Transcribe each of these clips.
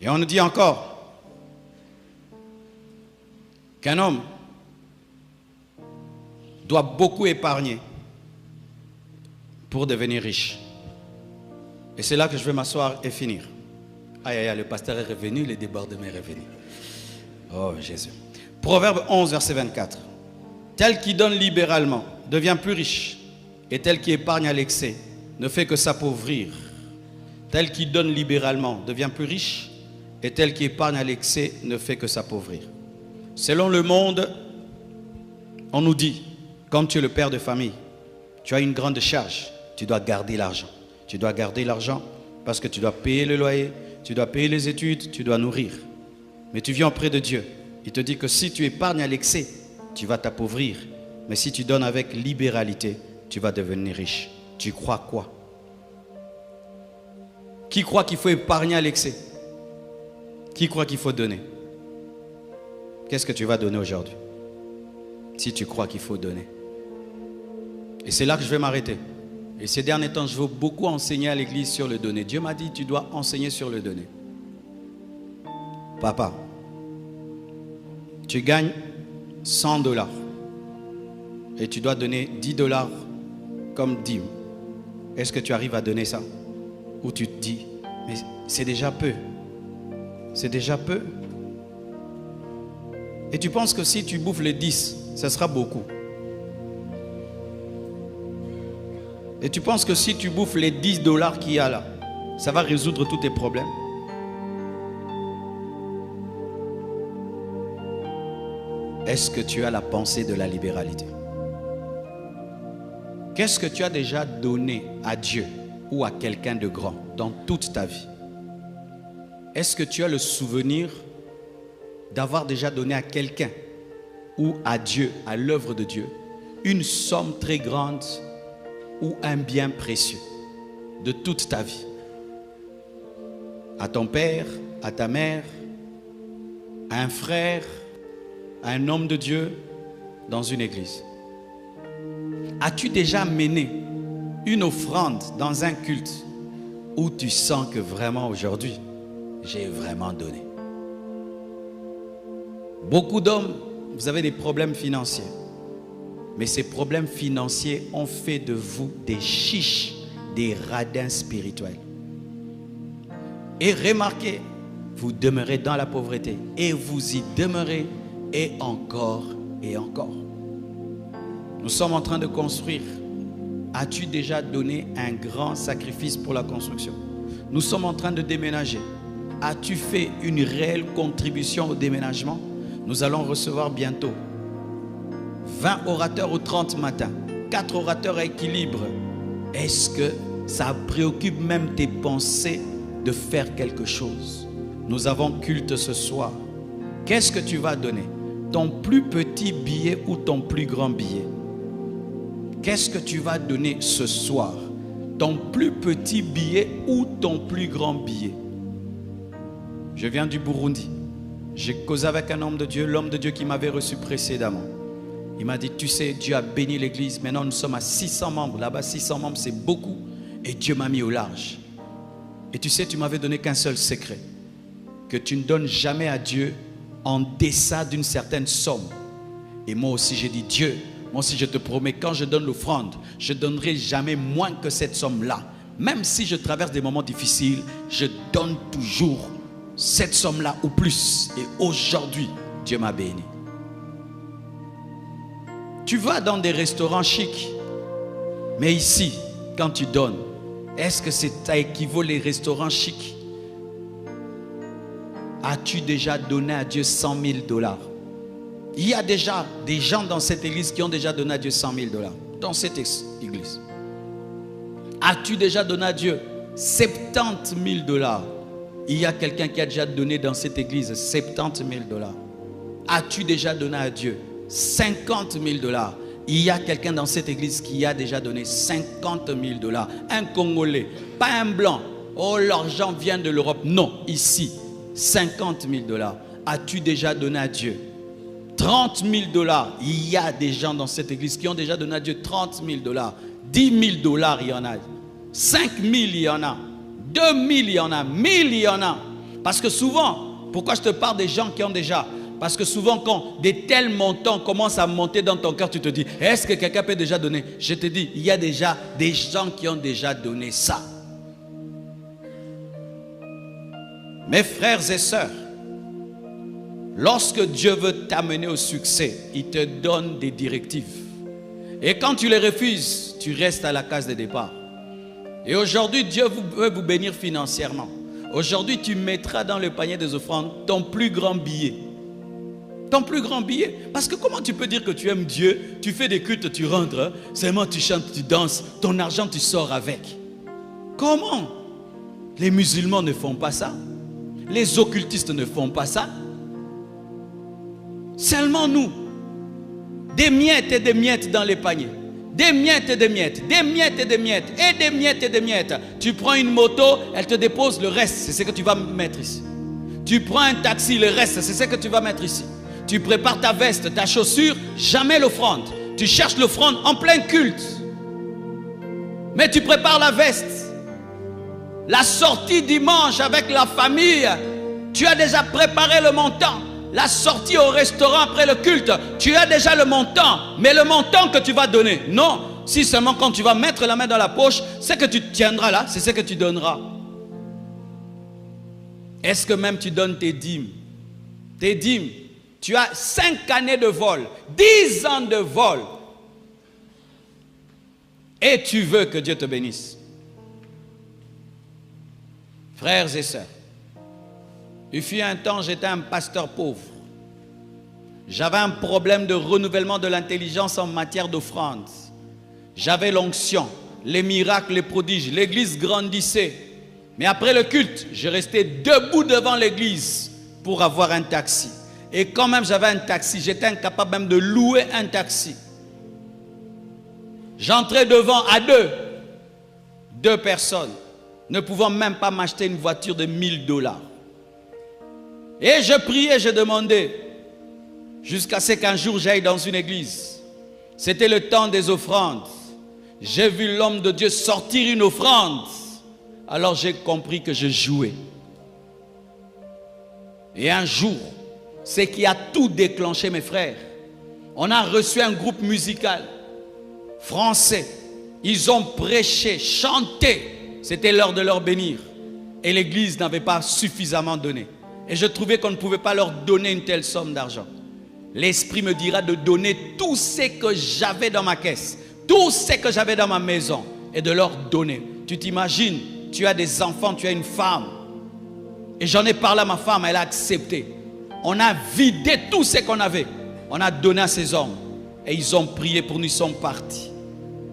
Et on nous dit encore qu'un homme doit beaucoup épargner pour devenir riche. Et c'est là que je vais m'asseoir et finir. Aïe, aïe, aïe, le pasteur est revenu, le débordement est revenu. Oh Jésus. Proverbe 11, verset 24. Tel qui donne libéralement devient plus riche, et tel qui épargne à l'excès ne fait que s'appauvrir. Tel qui donne libéralement devient plus riche, et tel qui épargne à l'excès ne fait que s'appauvrir. Selon le monde, on nous dit, comme tu es le père de famille, tu as une grande charge, tu dois garder l'argent. Tu dois garder l'argent parce que tu dois payer le loyer, tu dois payer les études, tu dois nourrir. Mais tu viens auprès de Dieu. Il te dit que si tu épargnes à l'excès, tu vas t'appauvrir. Mais si tu donnes avec libéralité, tu vas devenir riche. Tu crois quoi? Qui croit qu'il faut épargner à l'excès? Qui croit qu'il faut donner? Qu'est-ce que tu vas donner aujourd'hui? Si tu crois qu'il faut donner. Et c'est là que je vais m'arrêter. Et ces derniers temps, je veux beaucoup enseigner à l'église sur le donner. Dieu m'a dit, tu dois enseigner sur le donner. Papa, tu gagnes 100 $. Et tu dois donner 10 $ comme dîme. Est-ce que tu arrives à donner ça? Ou tu te dis, mais c'est déjà peu. C'est déjà peu. Et tu penses que si tu bouffes les 10, ça sera beaucoup. Et tu penses que si tu bouffes les 10 $ qu'il y a là, ça va résoudre tous tes problèmes? Est-ce que tu as la pensée de la libéralité? Qu'est-ce que tu as déjà donné à Dieu ou à quelqu'un de grand dans toute ta vie? Est-ce que tu as le souvenir d'avoir déjà donné à quelqu'un ou à Dieu, à l'œuvre de Dieu, une somme très grande ou un bien précieux de toute ta vie? À ton père, à ta mère, à un frère, à un homme de Dieu dans une église? As-tu déjà mené une offrande dans un culte où tu sens que vraiment aujourd'hui, j'ai vraiment donné? Beaucoup d'hommes, vous avez des problèmes financiers. Mais ces problèmes financiers ont fait de vous des chiches, des radins spirituels. Et remarquez, vous demeurez dans la pauvreté et vous y demeurez et encore et encore. Nous sommes en train de construire. As-tu déjà donné un grand sacrifice pour la construction? Nous sommes en train de déménager. As-tu fait une réelle contribution au déménagement? Nous allons recevoir bientôt 20 orateurs au 30 matin, 4 orateurs à équilibre. Est-ce que ça préoccupe même tes pensées de faire quelque chose? Nous avons culte ce soir. Qu'est-ce que tu vas donner? Ton plus petit billet ou ton plus grand billet? Qu'est-ce que tu vas donner ce soir? Ton plus petit billet ou ton plus grand billet? Je viens du Burundi. J'ai causé avec un homme de Dieu, l'homme de Dieu qui m'avait reçu précédemment. Il m'a dit, tu sais, Dieu a béni l'église. Maintenant, nous sommes à 600 membres. Là-bas, 600 membres, c'est beaucoup. Et Dieu m'a mis au large. Et tu sais, tu m'avais donné qu'un seul secret. Que tu ne donnes jamais à Dieu en deçà d'une certaine somme. Et moi aussi, j'ai dit, Dieu, moi aussi, je te promets, quand je donne l'offrande, je ne donnerai jamais moins que cette somme-là. Même si je traverse des moments difficiles, je donne toujours cette somme-là ou plus. Et aujourd'hui, Dieu m'a béni. Tu vas dans des restaurants chics, mais ici, quand tu donnes, est-ce que ça équivaut les restaurants chics? As-tu déjà donné à Dieu 100 000 $? Il y a déjà des gens dans cette église qui ont déjà donné à Dieu 100 000 $. Dans cette église. As-tu déjà donné à Dieu 70 000 $? Il y a quelqu'un qui a déjà donné dans cette église 70 000 $. As-tu déjà donné à Dieu 50 000 $? Il y a quelqu'un dans cette église qui a déjà donné 50 000 $. Un Congolais, pas un blanc. Oh, l'argent vient de l'Europe. Non, ici, 50 000 $. As-tu déjà donné à Dieu 30 000 $? Il y a des gens dans cette église qui ont déjà donné à Dieu 30 000 $. 10 000 $, il y en a. 5 000, il y en a. 2 000, il y en a. 1 000, il y en a. Parce que souvent, pourquoi je te parle des gens qui ont déjà? Parce que souvent, quand des tels montants commencent à monter dans ton cœur, tu te dis, est-ce que quelqu'un peut déjà donner? Je te dis, il y a déjà des gens qui ont déjà donné ça. Mes frères et sœurs, lorsque Dieu veut t'amener au succès, il te donne des directives. Et quand tu les refuses, tu restes à la case de départ. Et aujourd'hui, Dieu veut vous bénir financièrement. Aujourd'hui, tu mettras dans le panier des offrandes ton plus grand billet. Ton plus grand billet. Parce que comment tu peux dire que tu aimes Dieu, tu fais des cultes, tu rentres, seulement tu chantes, tu danses, ton argent tu sors avec. Comment? Les musulmans ne font pas ça. Les occultistes ne font pas ça. Seulement nous. Des miettes et des miettes dans les paniers. Des miettes et des miettes. Des miettes et des miettes. Et des miettes et des miettes. Tu prends une moto, elle te dépose le reste. C'est ce que tu vas mettre ici. Tu prends un taxi, le reste, c'est ce que tu vas mettre ici. Tu prépares ta veste, ta chaussure, jamais l'offrande. Tu cherches l'offrande en plein culte. Mais tu prépares la veste. La sortie dimanche avec la famille, tu as déjà préparé le montant. La sortie au restaurant après le culte, tu as déjà le montant. Mais le montant que tu vas donner, non. Si seulement quand tu vas mettre la main dans la poche, ce que tu tiendras là, c'est ce que tu donneras. Est-ce que même tu donnes tes dîmes? Tes dîmes. Tu as 5 années de vol, 10 ans de vol. Et tu veux que Dieu te bénisse. Frères et sœurs, il fut un temps, j'étais un pasteur pauvre. J'avais un problème de renouvellement de l'intelligence en matière d'offrande. J'avais l'onction, les miracles, les prodiges. L'église grandissait. Mais après le culte, je restais debout devant l'église pour avoir un taxi. Et quand même j'avais un taxi, j'étais incapable même de louer un taxi. J'entrais devant à deux personnes, ne pouvant même pas m'acheter une voiture de $1000. Et je priais, je demandais, jusqu'à ce qu'un jour j'aille dans une église. C'était le temps des offrandes. J'ai vu l'homme de Dieu sortir une offrande. Alors j'ai compris que je jouais. Et un jour, ce qui a tout déclenché, mes frères, on a reçu un groupe musical français. Ils ont prêché, chanté. C'était l'heure de leur bénir. Et l'église n'avait pas suffisamment donné. Et je trouvais qu'on ne pouvait pas leur donner une telle somme d'argent. L'Esprit me dira de donner tout ce que j'avais dans ma caisse, tout ce que j'avais dans ma maison, et de leur donner. Tu t'imagines, tu as des enfants, tu as une femme. Et j'en ai parlé à ma femme, elle a accepté. On a vidé tout ce qu'on avait. On a donné à ces hommes. Et ils ont prié pour nous, ils sont partis.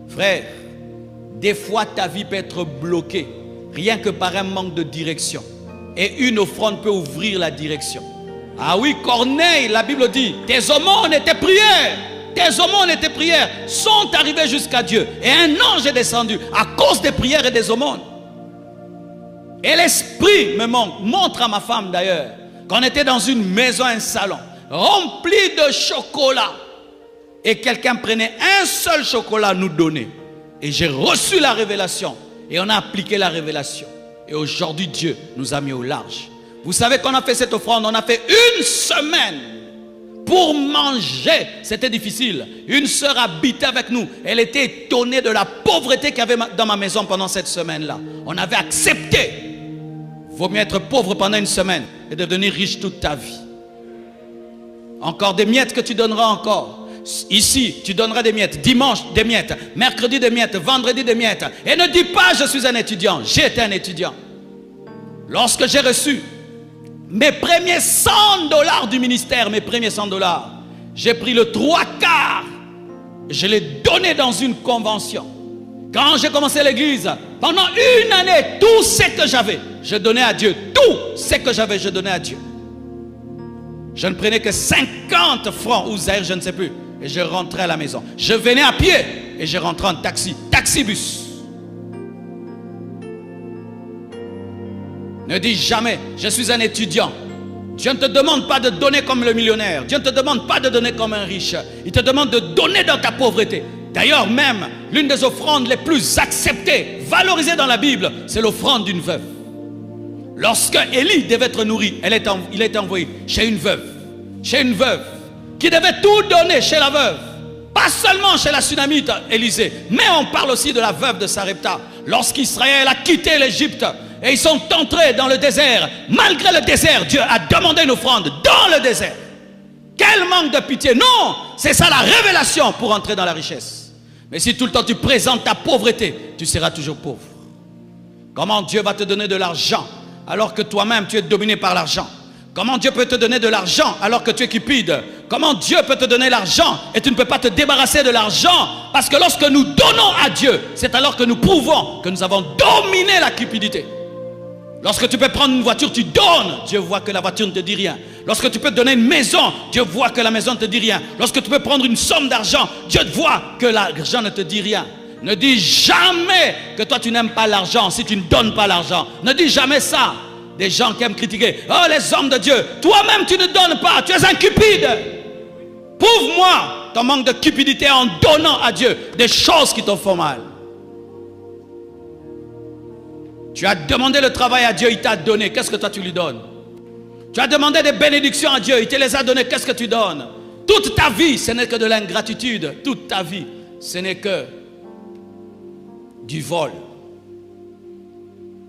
Frère, des fois ta vie peut être bloquée, rien que par un manque de direction. Et une offrande peut ouvrir la direction. Ah oui, Corneille, la Bible dit, tes aumônes et tes prières, sont arrivées jusqu'à Dieu. Et un ange est descendu à cause des prières et des aumônes. Et l'Esprit me montre à ma femme d'ailleurs, qu'on était dans une maison, un salon, rempli de chocolat. Et quelqu'un prenait un seul chocolat, nous donnait. Et j'ai reçu la révélation. Et on a appliqué la révélation. Et aujourd'hui, Dieu nous a mis au large. Vous savez qu'on a fait cette offrande, on a fait une semaine pour manger. C'était difficile. Une sœur habitait avec nous. Elle était étonnée de la pauvreté qu'il y avait dans ma maison pendant cette semaine-là. On avait accepté. Vaut mieux être pauvre pendant une semaine et devenir riche toute ta vie. Encore des miettes que tu donneras encore. Ici, tu donneras des miettes. Dimanche, des miettes. Mercredi, des miettes. Vendredi, des miettes. Et ne dis pas, je suis un étudiant. J'étais un étudiant. Lorsque j'ai reçu mes premiers $100 du ministère, mes premiers $100, j'ai pris le 3/4. Je l'ai donné dans une convention. Quand j'ai commencé l'église, pendant une année, tout ce que j'avais, je donnais à Dieu. Tout ce que j'avais, je donnais à Dieu. Je ne prenais que 50 francs ou zaïre, je ne sais plus. Et je rentrais à la maison. Je venais à pied et je rentrais en taxi, taxibus. Ne dis jamais, je suis un étudiant. Dieu ne te demande pas de donner comme le millionnaire. Dieu ne te demande pas de donner comme un riche. Il te demande de donner dans ta pauvreté. D'ailleurs même, l'une des offrandes les plus acceptées, valorisées dans la Bible, c'est l'offrande d'une veuve. Lorsque Élie devait être nourri, il a été envoyé chez une veuve qui devait tout donner chez la veuve. Pas seulement chez la Sunamite Élisée, mais on parle aussi de la veuve de Sarepta. Lorsqu'Israël a quitté l'Égypte et ils sont entrés dans le désert, malgré le désert, Dieu a demandé une offrande dans le désert. Quel manque de pitié! Non, c'est ça la révélation pour entrer dans la richesse. Mais si tout le temps tu présentes ta pauvreté, tu seras toujours pauvre. Comment Dieu va te donner de l'argent alors que toi-même tu es dominé par l'argent? Comment Dieu peut te donner de l'argent alors que tu es cupide? Comment Dieu peut te donner l'argent et tu ne peux pas te débarrasser de l'argent? Parce que lorsque nous donnons à Dieu, c'est alors que nous prouvons que nous avons dominé la cupidité. Lorsque tu peux prendre une voiture, tu donnes, Dieu voit que la voiture ne te dit rien. Lorsque tu peux te donner une maison, Dieu voit que la maison ne te dit rien. Lorsque tu peux prendre une somme d'argent, Dieu voit que l'argent ne te dit rien. Ne dis jamais que toi tu n'aimes pas l'argent si tu ne donnes pas l'argent. Ne dis jamais ça. Des gens qui aiment critiquer. Oh, les hommes de Dieu, toi-même tu ne donnes pas, tu es un cupide. Prouve-moi ton manque de cupidité en donnant à Dieu des choses qui te font mal. Tu as demandé le travail à Dieu, il t'a donné. Qu'est-ce que toi tu lui donnes? Tu as demandé des bénédictions à Dieu, il te les a données. Qu'est-ce que tu donnes? Toute ta vie, ce n'est que de l'ingratitude. Toute ta vie, ce n'est que du vol.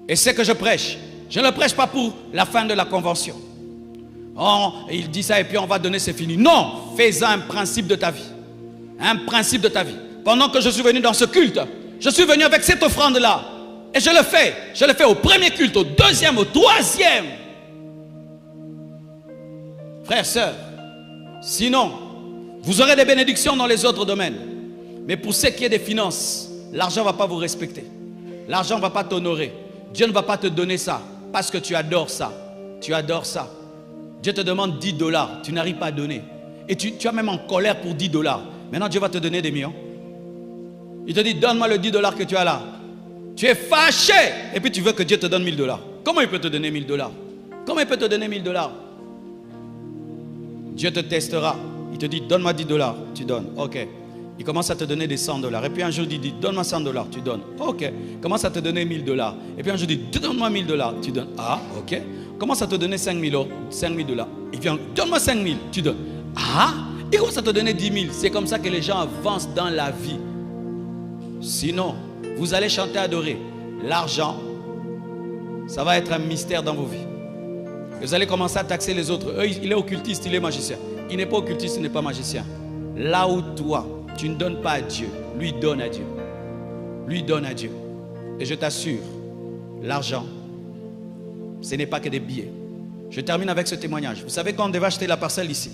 Et c'est que je prêche. Je ne le prêche pas pour la fin de la convention. Oh, il dit ça et puis on va donner, c'est fini. Non, fais-en un principe de ta vie. Un principe de ta vie. Pendant que je suis venu dans ce culte, je suis venu avec cette offrande-là. Et je le fais. Je le fais au premier culte, au deuxième, au troisième. Frères, sœurs, sinon, vous aurez des bénédictions dans les autres domaines. Mais pour ce qui est des finances, l'argent ne va pas vous respecter. L'argent ne va pas t'honorer. Dieu ne va pas te donner ça parce que tu adores ça. Tu adores ça. Dieu te demande 10 $. Tu n'arrives pas à donner. Et tu es même en colère pour 10 $. Maintenant, Dieu va te donner des millions. Il te dit, donne-moi le 10 $ que tu as là. Tu es fâché. Et puis tu veux que Dieu te donne 1000 $. Comment il peut te donner 1000 $? Comment il peut te donner 1000 $? Dieu te testera. Il te dit, donne-moi 10 $. Tu donnes. Ok. Il commence à te donner des 100 $. Et puis un jour, il dit, donne-moi 100 $. Tu donnes. Ok. Il commence à te donner 1000 $. Et puis un jour, il dit, donne-moi 1000 $. Tu donnes. Ah, ok. Il commence à te donner 5000 $. Il vient, donne-moi 5000. Tu donnes. Ah, il commence à te donner 10 000. C'est comme ça que les gens avancent dans la vie. Sinon, vous allez chanter, adorer. L'argent, ça va être un mystère dans vos vies. Vous allez commencer à taxer les autres. Il est occultiste, il est magicien. Il n'est pas occultiste, il n'est pas magicien. Là où toi, tu ne donnes pas à Dieu, lui donne à Dieu. Lui donne à Dieu. Et je t'assure, l'argent, ce n'est pas que des billets. Je termine avec ce témoignage. Vous savez, quand on devait acheter la parcelle ici,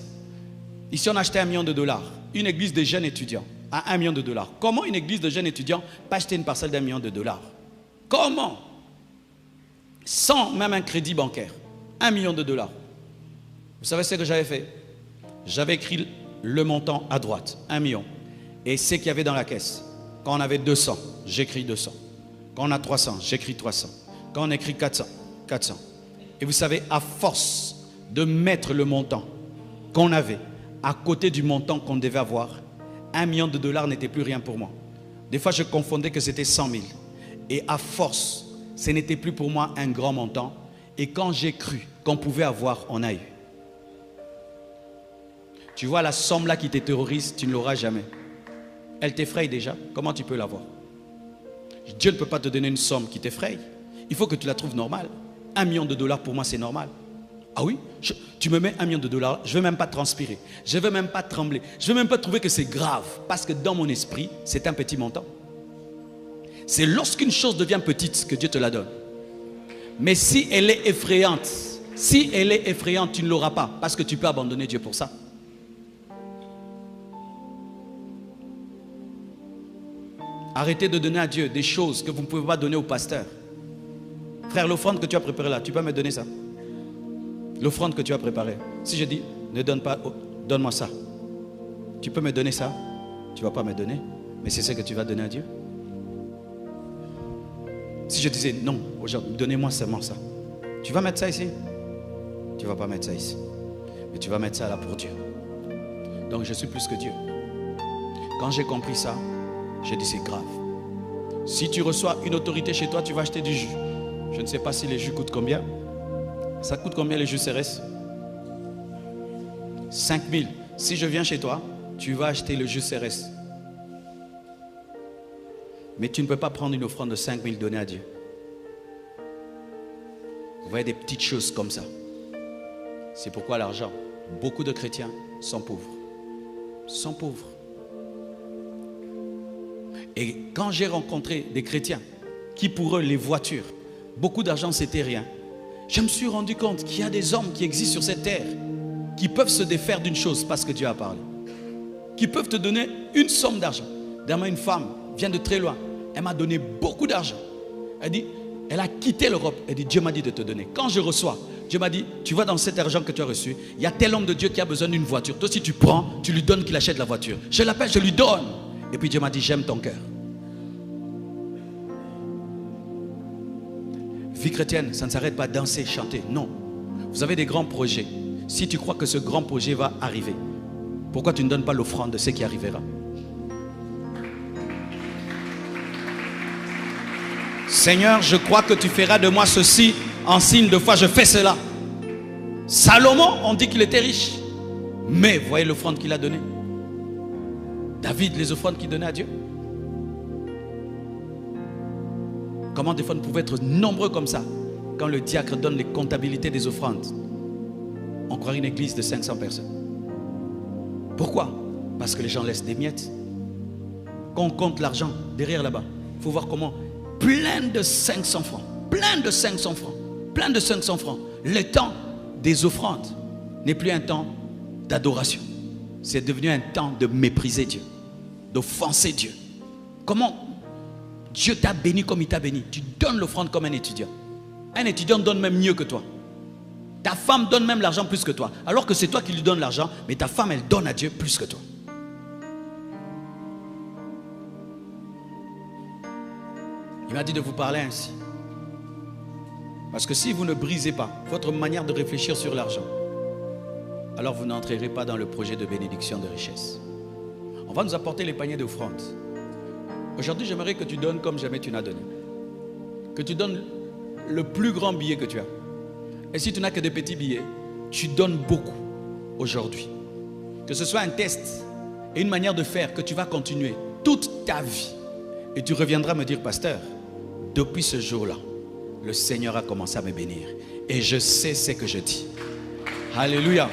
on achetait $1 million. Une église de jeunes étudiants à $1 million. Comment une église de jeunes étudiants peut acheter une parcelle d'$1 million? Comment? Sans même un crédit bancaire. $1 million. Vous savez ce que j'avais fait? J'avais écrit le montant à droite, 1 million. Et ce qu'il y avait dans la caisse. Quand on avait 200, j'écris 200. Quand on a 300, j'écris 300. Quand on écrit 400, 400. Et vous savez, à force de mettre le montant qu'on avait à côté du montant qu'on devait avoir, $1 million n'était plus rien pour moi. Des fois, je confondais que c'était 100 000. Et à force, ce n'était plus pour moi un grand montant. Et quand j'ai cru qu'on pouvait avoir, on a eu. Tu vois la somme là qui te terrorise, tu ne l'auras jamais. Elle t'effraie déjà, comment tu peux l'avoir? Dieu ne peut pas te donner une somme qui t'effraie. Il faut que tu la trouves normale. $1 million pour moi c'est normal. Ah oui, tu me mets $1 million, je ne veux même pas transpirer. Je ne veux même pas trembler. Je ne veux même pas trouver que c'est grave. Parce que dans mon esprit, c'est un petit montant. C'est lorsqu'une chose devient petite que Dieu te la donne. Mais si elle est effrayante, tu ne l'auras pas. Parce que tu peux abandonner Dieu pour ça. Arrêtez de donner à Dieu des choses que vous ne pouvez pas donner au pasteur. Frère, l'offrande que tu as préparée là, tu peux me donner ça? L'offrande que tu as préparée. Si je dis, ne donne pas, donne-moi ça. Tu peux me donner ça? Tu ne vas pas me donner. Mais c'est ce que tu vas donner à Dieu. Si je disais, non, aujourd'hui, donnez-moi seulement ça. Tu vas mettre ça ici? Tu ne vas pas mettre ça ici. Mais tu vas mettre ça là pour Dieu. Donc je suis plus que Dieu. Quand j'ai compris ça, j'ai dit c'est grave. Si tu reçois une autorité chez toi, tu vas acheter du jus. Je ne sais pas si les jus coûtent combien. Ça coûte combien les jus CRS? 5 000. Si je viens chez toi, tu vas acheter le jus CRS. Mais tu ne peux pas prendre une offrande de 5 000 donnée à Dieu. Vous voyez des petites choses comme ça. C'est pourquoi l'argent, beaucoup de chrétiens sont pauvres. Sont pauvres. Et quand j'ai rencontré des chrétiens qui pour eux les voitures, beaucoup d'argent c'était rien, je me suis rendu compte qu'il y a des hommes qui existent sur cette terre qui peuvent se défaire d'une chose parce que Dieu a parlé. Qui peuvent te donner une somme d'argent. Dernièrement, une femme vient de très loin. Elle m'a donné beaucoup d'argent. Elle dit, elle a quitté l'Europe. Elle dit, Dieu m'a dit de te donner. Quand je reçois, Dieu m'a dit, tu vois dans cet argent que tu as reçu, il y a tel homme de Dieu qui a besoin d'une voiture. Toi, si tu prends, tu lui donnes qu'il achète la voiture. Je l'appelle, je lui donne. Et puis Dieu m'a dit, j'aime ton cœur. Vie chrétienne, ça ne s'arrête pas à danser, chanter. Non. Vous avez des grands projets. Si tu crois que ce grand projet va arriver, pourquoi tu ne donnes pas l'offrande de ce qui arrivera? Seigneur, je crois que tu feras de moi ceci en signe de foi. Je fais cela. Salomon, on dit qu'il était riche. Mais voyez l'offrande qu'il a donnée. David, les offrandes qu'il donnait à Dieu. Comment des fois nous pouvons être nombreux comme ça? Quand le diacre donne les comptabilités des offrandes, on croirait une église de 500 personnes. Pourquoi? Parce que les gens laissent des miettes. Quand on compte l'argent derrière là-bas, il faut voir comment plein de 500 francs, plein de 500 francs, plein de 500 francs. Le temps des offrandes n'est plus un temps d'adoration. C'est devenu un temps de mépriser Dieu, d'offenser Dieu. Comment Dieu t'a béni comme il t'a béni? Tu donnes l'offrande comme un étudiant. Un étudiant donne même mieux que toi. Ta femme donne même l'argent plus que toi. Alors que c'est toi qui lui donnes l'argent, mais ta femme, elle donne à Dieu plus que toi. Il m'a dit de vous parler ainsi. Parce que si vous ne brisez pas votre manière de réfléchir sur l'argent, alors vous n'entrerez pas dans le projet de bénédiction de richesse. On va nous apporter les paniers d'offrande. Aujourd'hui, j'aimerais que tu donnes comme jamais tu n'as donné. Que tu donnes le plus grand billet que tu as. Et si tu n'as que des petits billets, tu donnes beaucoup aujourd'hui. Que ce soit un test et une manière de faire que tu vas continuer toute ta vie. Et tu reviendras me dire, pasteur, depuis ce jour-là, le Seigneur a commencé à me bénir. Et je sais ce que je dis. Alléluia.